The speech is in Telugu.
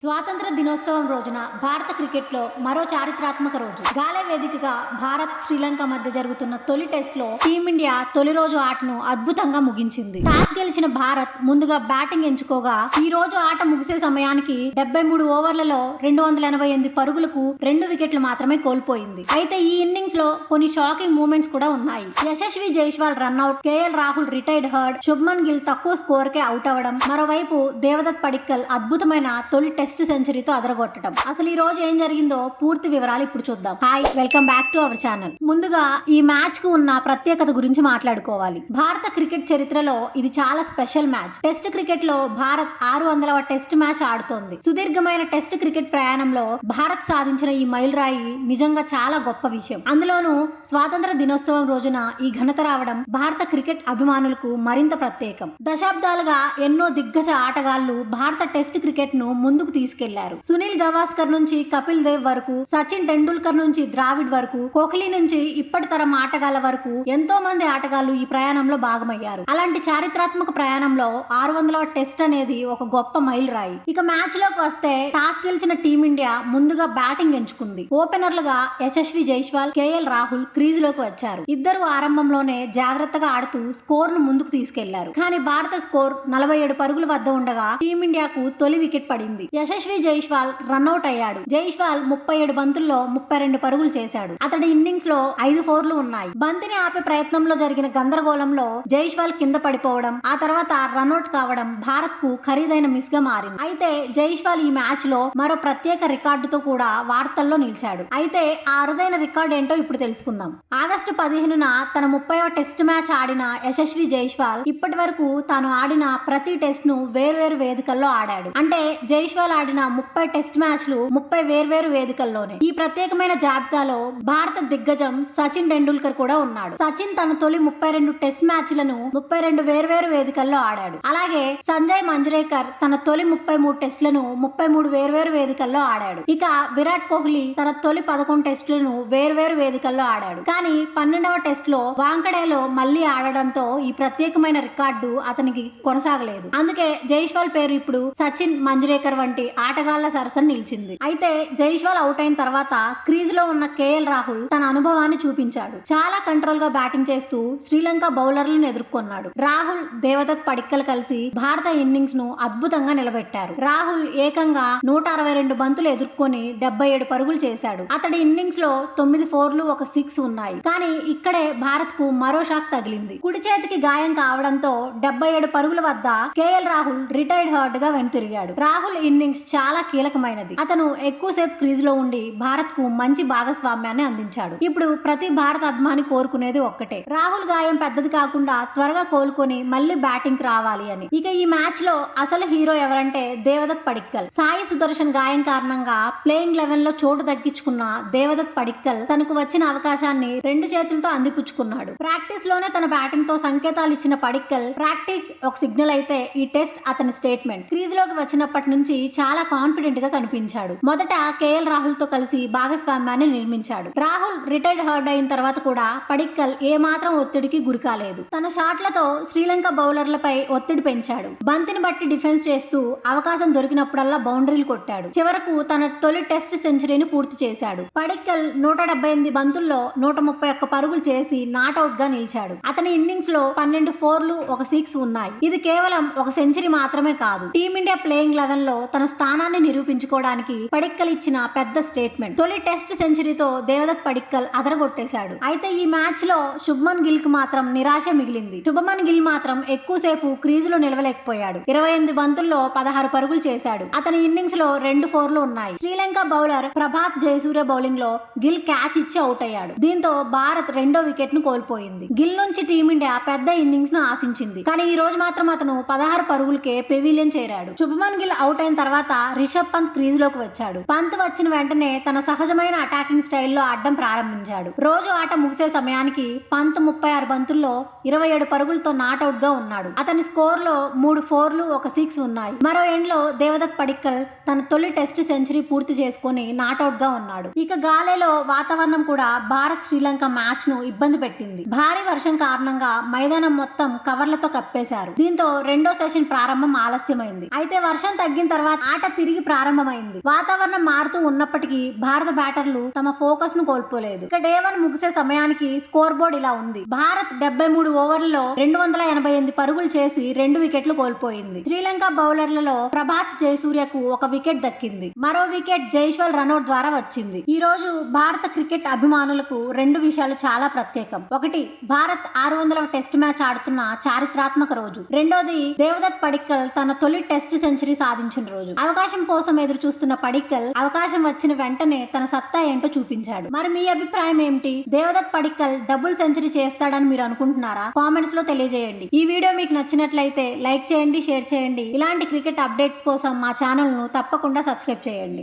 స్వాతంత్ర దినోత్సవం రోజున భారత క్రికెట్లో మరో చారిత్రాత్మక రోజు. గాలే వేదికగా భారత్ శ్రీలంక మధ్య జరుగుతున్న తొలి టెస్ట్లో టీమిండియా తొలి రోజు ఆటను అద్భుతంగా ముగించింది. టాస్ గెలిచిన భారత్ ముందుగా బ్యాటింగ్ ఎంచుకోగా ఈ రోజు ఆట ముగిసే సమయానికి 73 ఓవర్లలో 288 పరుగులకు 2 వికెట్లు మాత్రమే కోల్పోయింది. అయితే ఈ ఇన్నింగ్స్ లో కొన్ని షాకింగ్ మూమెంట్స్ కూడా ఉన్నాయి. Yashasvi Jaiswal run out, KL Rahul retired heard, Shubman Gill తక్కువ స్కోర్ కే అవుట్ అవ్వడం, మరోవైపు దేవదత్ పడిక్కల్ అద్భుతమైన తొలి టెస్ట్ సెంచరీతో అదరగొట్టడం. అసలు ఈ రోజు ఏం జరిగిందో పూర్తి వివరాలు ఇప్పుడు చూద్దాం. Hi, welcome back to our channel. ముందుగా ఈ మ్యాచ్ కు ఉన్న ప్రత్యేకత గురించి మాట్లాడుకోవాలి. భారత క్రికెట్ చరిత్రలో ఇది చాలా స్పెషల్ మ్యాచ్. టెస్ట్ క్రికెట్ లో భారత్ 600వ టెస్ట్ మ్యాచ్ ఆడుతోంది. సుదీర్ఘమైన టెస్ట్ క్రికెట్ ప్రయాణంలో భారత్ సాధించిన ఈ మైలురాయి నిజంగా చాలా గొప్ప విషయం. అందులోనూ స్వాతంత్ర దినోత్సవం రోజున ఈ ఘనత రావడం భారత క్రికెట్ అభిమానులకు మరింత ప్రత్యేకం. దశాబ్దాలుగా ఎన్నో దిగ్గజ ఆటగాళ్లు భారత టెస్ట్ క్రికెట్ ను ముందుకు తీసుకెళ్లారు. సునీల్ గవాస్కర్ నుంచి కపిల్ దేవ్ వరకు, సచిన్ టెండూల్కర్ నుంచి ద్రావిడ్ వరకు, కోహ్లీ నుంచి ఇప్పటి తరం ఆటగాళ్ల వరకు ఎంతో మంది ఆటగాళ్లు ఈ ప్రయాణంలో భాగమయ్యారు. అలాంటి చారిత్రాత్మక ప్రయాణంలో 600వ టెస్ట్ అనేది ఒక గొప్ప మైల్ రాయి. ఇక మ్యాచ్ లోకి వస్తే టాస్ గెలిచిన టీమిండియా ముందుగా బ్యాటింగ్ ఎంచుకుంది. ఓపెనర్లుగా యశస్వి జైస్వాల్, కేఎల్ రాహుల్ క్రీజ్ లోకి వచ్చారు. ఇద్దరు ఆరంభంలోనే జాగ్రత్తగా ఆడుతూ స్కోర్ ను ముందుకు తీసుకెళ్లారు. కానీ భారత స్కోర్ 47 పరుగుల వద్ద ఉండగా టీమిండియాకు తొలి వికెట్ పడింది. యశస్వి జైస్వాల్ రన్అట్ అయ్యాడు. జైస్వాల్ 37 బంతుల్లో 32 పరుగులు చేశాడు. అతడి ఇన్నింగ్స్ లో 5 ఫోర్లు ఉన్నాయి. బంతిని ఆపే ప్రయత్నంలో జరిగిన గందరగోళంలో జైస్వాల్ కింద పడిపోవడం, ఆ తర్వాత రన్అట్ కావడం భారత్ కు ఖరీదైన మిస్ గా మారింది. అయితే జైస్వాల్ ఈ మ్యాచ్ లో మరో ప్రత్యేక రికార్డుతో కూడా వార్తల్లో నిలిచాడు. అయితే ఆ అరుదైన రికార్డు ఏంటో ఇప్పుడు తెలుసుకుందాం. ఆగస్టు 15న తన 30వ టెస్ట్ మ్యాచ్ ఆడిన యశస్వి జైస్వాల్ ఇప్పటి వరకు తాను ఆడిన ప్రతి టెస్ట్ ను వేర్వేరు వేదికల్లో ఆడాడు. అంటే జైస్వాల్ ఆడిన 30 టెస్ట్ మ్యాచ్లు 30 వేర్వేరు వేదికల్లోనే. ఈ ప్రత్యేకమైన జాబితాలో భారత దిగ్గజం సచిన్ టెండూల్కర్ కూడా ఉన్నాడు. సచిన్ తన తొలి 32 టెస్ట్ మ్యాచ్లను 32 వేర్వేరు వేదికల్లో ఆడాడు. అలాగే సంజయ్ మంజ్రేకర్ తన తొలి 33 టెస్టులను 33 వేర్వేరు వేదికల్లో ఆడాడు. ఇక విరాట్ కోహ్లీ తన తొలి 11 టెస్టులను వేర్వేరు వేదికల్లో ఆడాడు. కానీ 12వ టెస్ట్ లో వాంకడేలో మళ్లీ ఆడడంతో ఈ ప్రత్యేకమైన రికార్డు అతనికి కొనసాగలేదు. అందుకే జైస్వాల్ పేరు ఇప్పుడు సచిన్ మంజ్రేకర్ వంటి ఆటగాళ్ల సరసన నిలిచింది. అయితే జైస్వాల్ అవుట్ అయిన తర్వాత క్రీజ్ లో ఉన్న కేఎల్ రాహుల్ తన అనుభవాన్ని చూపించాడు. చాలా కంట్రోల్ గా బ్యాటింగ్ చేస్తూ శ్రీలంక బౌలర్లను ఎదుర్కొన్నాడు. రాహుల్, దేవదత్ పడిక్కల్ కలిసి భారత ఇన్నింగ్స్ ను అద్భుతంగా నిలబెట్టారు. రాహుల్ ఏకంగా 162 బంతులు ఎదుర్కొని 77 పరుగులు చేశాడు. అతడి ఇన్నింగ్స్ లో 9 ఫోర్లు, 1 సిక్స్ ఉన్నాయి. కానీ ఇక్కడే భారత్ కు మరో షాక్ తగిలింది. కుడి చేతికి గాయం కావడంతో 77 పరుగుల వద్ద కేఎల్ రాహుల్ రిటైర్డ్ హర్డ్ గా వెనుతిరిగాడు. రాహుల్ ఇన్నింగ్స్ చాలా కీలకమైనది. అతను ఎక్కువసేపు క్రీజ్ లో ఉండి భారత్ కు మంచి భాగస్వామ్యాన్ని అందించాడు. ఇప్పుడు ప్రతి భారత అభిమాని కోరుకునేది ఒక్కటే, రాహుల్ గాయం పెద్దది కాకుండా త్వరగా కోలుకొని మళ్ళీ బ్యాటింగ్ రావాలి అని. ఇక ఈ మ్యాచ్ లో అసలు హీరో ఎవరంటే దేవదత్ పడిక్కల్. సాయి సుదర్శన్ గాయం కారణంగా ప్లేయింగ్ 11 లో చోటు దక్కించుకున్న దేవదత్ పడిక్కల్ తనకు వచ్చిన అవకాశాన్ని 2 చేతులతో అందిపుచ్చుకున్నాడు. ప్రాక్టీస్ లోనే తన బ్యాటింగ్ తో సంకేతాలు ఇచ్చిన పడిక్కల్ ప్రాక్టీస్ ఒక సిగ్నల్ అయితే ఈ టెస్ట్ అతని స్టేట్మెంట్. క్రీజ్ లోకి వచ్చినప్పటి నుంచి చాలా కాన్ఫిడెంట్ గా కనిపించాడు. మొదట కేఎల్ రాహుల్ తో కలిసి భాగస్వామ్యాన్ని నిర్మించాడు. రాహుల్ రిటైర్డ్ హర్డ్ అయిన తర్వాత కూడా పడిక్కల్ ఏ మాత్రం ఒత్తిడికి గురికాలేదు. తన షాట్లతో శ్రీలంక బౌలర్లపై ఒత్తిడి పెంచాడు. బంతిని బట్టి డిఫెన్స్ చేస్తూ అవకాశం దొరికినప్పుడల్లా బౌండరీలు కొట్టాడు. చివరకు తన తొలి టెస్ట్ సెంచరీని పూర్తి చేశాడు. పడిక్కల్ 178 బంతుల్లో 131 పరుగులు చేసి నాట్అవుట్ గా నిలిచాడు. అతని ఇన్నింగ్స్ లో 12 ఫోర్లు, 1 సిక్స్ ఉన్నాయి. ఇది కేవలం ఒక సెంచరీ మాత్రమే కాదు, టీమిండియా ప్లేయింగ్ 11 లో తన స్థానాన్ని నిరూపించుకోవడానికి పడిక్కల్ ఇచ్చిన పెద్ద స్టేట్మెంట్. తొలి టెస్ట్ సెంచరీతో దేవదత్ పడిక్కల్ అదరగొట్టేశాడు. అయితే ఈ మ్యాచ్ లో శుభ్మన్ గిల్ కు మాత్రం నిరాశ మిగిలింది. శుభ్మన్ గిల్ మాత్రం ఎక్కువసేపు క్రీజ్ లో నిలవలేకపోయాడు. 28 బంతుల్లో 16 పరుగులు చేశాడు. అతని ఇన్నింగ్స్ లో 2 ఫోర్లు ఉన్నాయి. శ్రీలంక బౌలర్ ప్రభాత్ జయసూర్య బౌలింగ్ లో గిల్ క్యాచ్ ఇచ్చి అవుట్ అయ్యాడు. దీంతో భారత్ 2వ వికెట్ ను కోల్పోయింది. గిల్ నుంచి టీమిండియా పెద్ద ఇన్నింగ్స్ ను ఆశించింది. కానీ ఈ రోజు మాత్రం అతను 16 పరుగులకే పెవిలియన్ చేరాడు. శుభ్మన్ గిల్ అవుట్ అయిన తర్వాత రిషబ్ పంత్ క్రీజ్ లోకి వచ్చాడు. పంత్ వచ్చిన వెంటనే తన సహజమైన అటాకింగ్ స్టైల్లో ఆడడం ప్రారంభించాడు. రోజు ఆట ముగిసే సమయానికి పంత్ 36 బంతుల్లో 27 పరుగులతో నాట్అవుట్ గా ఉన్నాడు. అతని స్కోర్ లో 3 ఫోర్లు, 1 సిక్స్ ఉన్నాయి. మరో ఎండ్ లో దేవదత్ పడిక్కల్ తన తొలి టెస్ట్ సెంచరీ పూర్తి చేసుకుని నాట్అవుట్ గా ఉన్నాడు. ఇక గాలేలో వాతావరణం కూడా భారత్ శ్రీలంక మ్యాచ్ ను ఇబ్బంది పెట్టింది. భారీ వర్షం కారణంగా మైదానం మొత్తం కవర్లతో కప్పేశారు. దీంతో రెండో సెషన్ ప్రారంభం ఆలస్యమైంది. అయితే వర్షం తగ్గిన తర్వాత ఆట తిరిగి ప్రారంభమైంది. వాతావరణం మారుతూ ఉన్నప్పటికీ భారత బ్యాటర్లు తమ ఫోకస్ ను కోల్పోలేదు. ఇక డే 1 ముగిసే సమయానికి స్కోర్ బోర్డ్ ఇలా ఉంది. భారత్ 73 ఓవర్లలో 288 పరుగులు చేసి 2 వికెట్లు కోల్పోయింది. శ్రీలంక బౌలర్లలో ప్రభాత్ జయసూర్యకు 1 వికెట్ దక్కింది. మరో వికెట్ జైస్వాల్ రనౌట్ ద్వారా వచ్చింది. ఈ రోజు భారత క్రికెట్ అభిమానులకు 2 విషయాలు చాలా ప్రత్యేకం. ఒకటి, భారత్ 600వ టెస్ట్ మ్యాచ్ ఆడుతున్న చారిత్రాత్మక రోజు. రెండోది, దేవదత్ పడిక్కల్ తన తొలి టెస్ట్ సెంచరీ సాధించిన రోజు. అవకాశం కోసం ఎదురు చూస్తున్న పడిక్కల్ అవకాశం వచ్చిన వెంటనే తన సత్తా ఏంటో చూపించాడు. మరి మీ అభిప్రాయం ఏమిటి? దేవదత్ పడిక్కల్ డబుల్ సెంచరీ చేస్తాడని మీరు అనుకుంటున్నారా? కామెంట్స్ లో తెలియజేయండి. ఈ వీడియో మీకు నచ్చినట్లయితే లైక్ చేయండి, షేర్ చేయండి. ఇలాంటి క్రికెట్ అప్డేట్స్ కోసం మా ఛానల్ ను తప్పకుండా సబ్స్క్రైబ్ చేయండి.